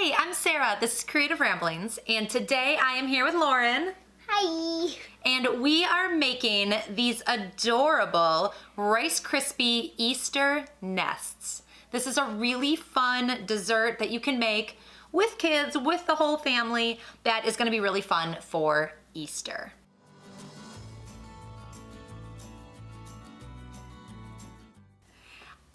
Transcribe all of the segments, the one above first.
Hey, I'm Sarah. This is Creative Ramblings, and today I am here with Lauren. Hi. And we are making these adorable Rice Krispie Easter nests. This is a really fun dessert that you can make with kids, with the whole family, that is gonna be really fun for Easter.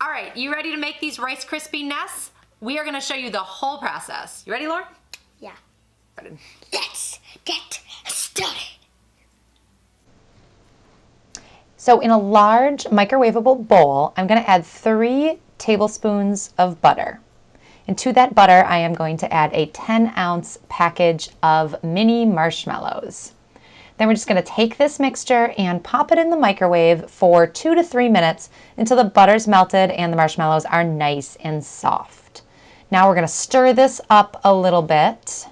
All right, you ready to make these Rice Krispie nests? We are gonna show you the whole process. You ready, Lauren? Yeah. Ready. Let's get started. So in a large microwavable bowl, I'm going to add 3 tablespoons of butter. And to that butter, I am going to add a 10-ounce package of mini marshmallows. Then we're just going to take this mixture and pop it in the microwave for 2 to 3 minutes until the butter's melted and the marshmallows are nice and soft. Now we're going to stir this up a little bit.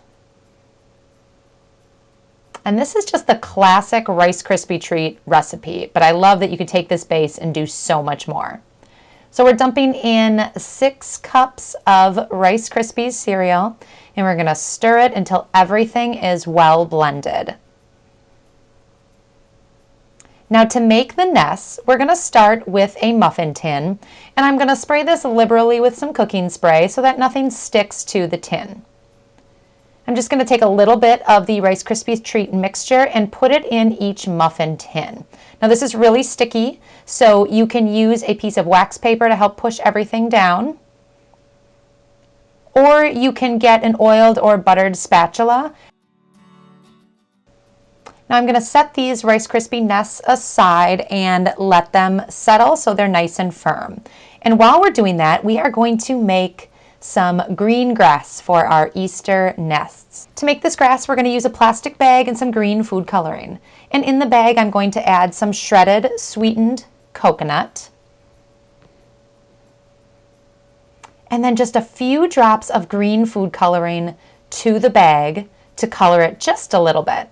And this is just the classic Rice Krispie Treat recipe, but I love that you can take this base and do so much more. So we're dumping in 6 cups of Rice Krispies cereal, and we're going to stir it until everything is well blended. Now to make the nests, we're going to start with a muffin tin, and I'm going to spray this liberally with some cooking spray so that nothing sticks to the tin. I'm just going to take a little bit of the Rice Krispie Treat mixture and put it in each muffin tin. Now this is really sticky, so you can use a piece of wax paper to help push everything down. Or you can get an oiled or buttered spatula. Now I'm going to set these Rice Krispie nests aside and let them settle so they're nice and firm. And while we're doing that, we are going to make some green grass for our Easter nests. To make this grass, we're going to use a plastic bag and some green food coloring. And in the bag, I'm going to add some shredded sweetened coconut. And then just a few drops of green food coloring to the bag to color it just a little bit.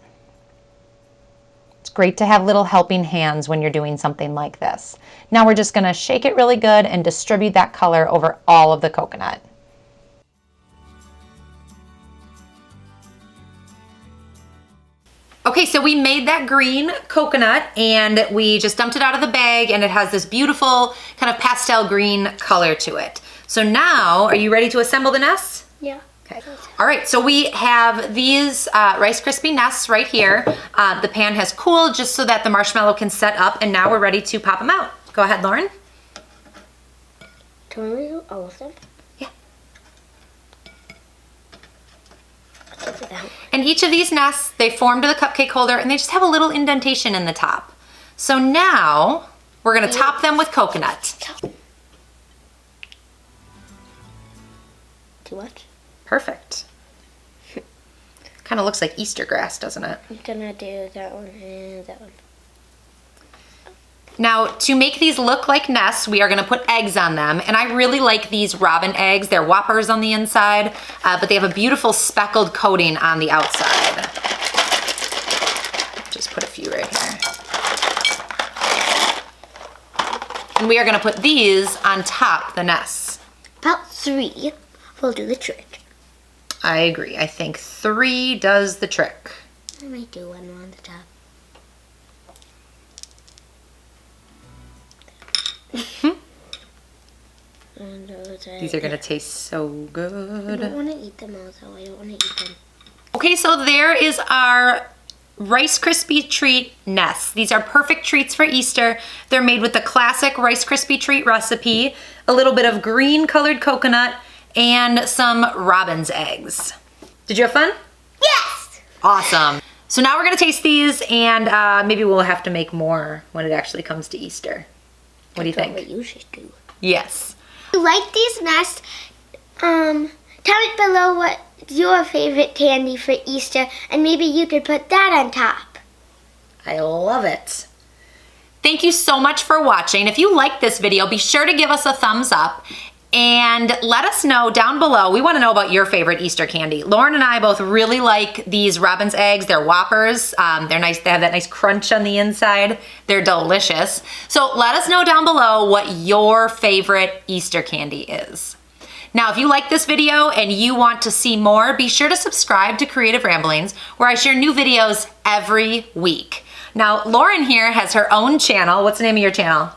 It's great to have little helping hands when you're doing something like this. Now we're just going to shake it really good and distribute that color over all of the coconut. Okay, so we made that green coconut and we just dumped it out of the bag, and it has this beautiful kind of pastel green color to it. So now, are you ready to assemble the nests? Yeah. Okay. All right, so we have these Rice Krispie nests right here. The pan has cooled just so that the marshmallow can set up, and now we're ready to pop them out. Go ahead, Lauren. Can we do all of them? Yeah. Check it out. And each of these nests, they form to the cupcake holder, and they just have a little indentation in the top. So now we're gonna top them with coconut. Too much? Perfect. Kind of looks like Easter grass, doesn't it? I'm gonna do that one and that one. Now, to make these look like nests, we are gonna put eggs on them. And I really like these robin eggs. They're whoppers on the inside, but they have a beautiful speckled coating on the outside. Just put a few right here. And we are gonna put these on top the nests. About 3 will do the trick. I agree. I think 3 does the trick. I might do one on the top. And These are gonna taste so I good. don't want to eat them all though. I don't want to eat them. Okay, so there is our Rice Krispie Treat Nests. These are perfect treats for Easter. They're made with the classic Rice Krispie Treat recipe, a little bit of green colored coconut, and some robin's eggs. Did you have fun? Yes! Awesome. So now we're gonna taste these, and maybe we'll have to make more when it actually comes to Easter. What do you think? That's what we usually do. Yes. If you like these nests, comment below what your favorite candy for Easter, and maybe you could put that on top. I love it. Thank you so much for watching. If you liked this video, be sure to give us a thumbs up and let us know down below. We want to know about your favorite Easter candy. Lauren and I both really like these robin's eggs. They're whoppers. They're nice. They have that nice crunch on the inside. They're delicious. So let us know down below what your favorite Easter candy is. Now, if you like this video and you want to see more, be sure to subscribe to Creative Ramblings, where I share new videos every week. Now, Lauren here has her own channel. What's the name of your channel?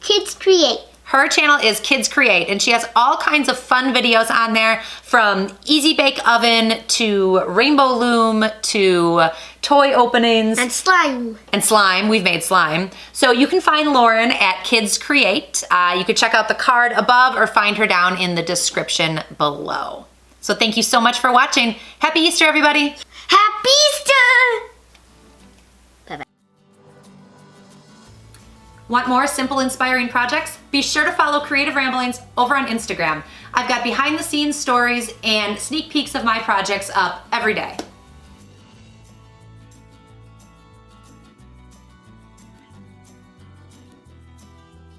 Kids Create. Her channel is Kids Create, and she has all kinds of fun videos on there, from easy bake oven to rainbow loom to toy openings. And slime. And slime. We've made slime. So you can find Lauren at Kids Create. You can check out the card above or find her down in the description below. So thank you so much for watching. Happy Easter, everybody. Happy Easter! Want more simple, inspiring projects? Be sure to follow Creative Ramblings over on Instagram. I've got behind the scenes stories and sneak peeks of my projects up every day.